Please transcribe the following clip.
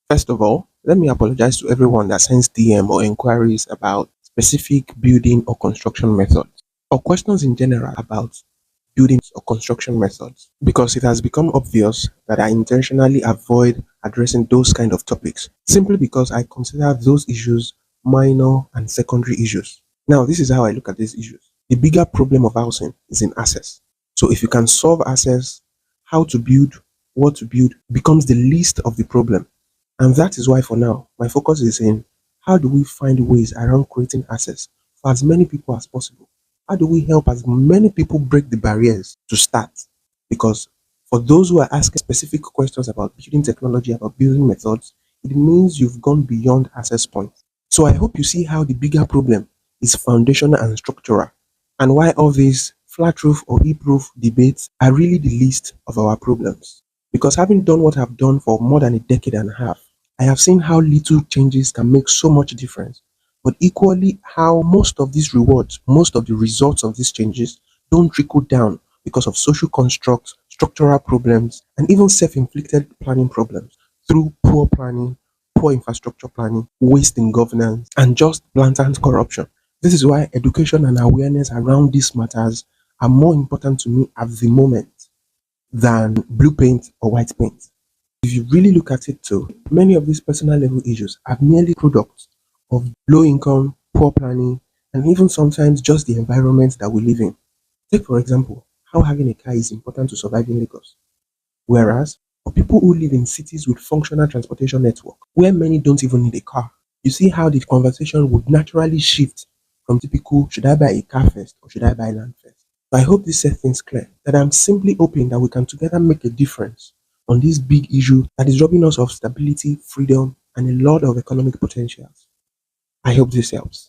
First of all, let me apologize to everyone that sends DM or inquiries about specific building or construction methods or questions in general about building or construction methods because it has become obvious that I intentionally avoid addressing those kind of topics simply because I consider those issues minor and secondary issues. Now, this is how I look at these issues. The bigger problem of housing is in access. So if you can solve access, how to build, what to build becomes the least of the problem. And that is why for now, my focus is in how do we find ways around creating access for as many people as possible? How do we help as many people break the barriers to start? Because for those who are asking specific questions about building technology, about building methods, it means you've gone beyond access points. So I hope you see how the bigger problem is foundational and structural, and why all these flat roof or heap roof debates are really the least of our problems. Because having done what I've done for more than a decade and a half, I have seen how little changes can make so much difference, but equally how most of these rewards, most of the results of these changes don't trickle down because of social constructs, structural problems, and even self-inflicted planning problems through poor planning, poor infrastructure planning, waste in governance, and just blatant corruption. This is why education and awareness around these matters are more important to me at the moment than blue paint or white paint. If you really look at it too, many of these personal level issues are merely products of low income, poor planning, and even sometimes just the environment that we live in. Take for example, how having a car is important to survive in Lagos. Whereas for people who live in cities with functional transportation network, where many don't even need a car, you see how the conversation would naturally shift from typical should I buy a car first or should I buy land first? So I hope this set things clear that I'm simply hoping that we can together make a difference on this big issue that is robbing us of stability, freedom, and a lot of economic potentials. I hope this helps.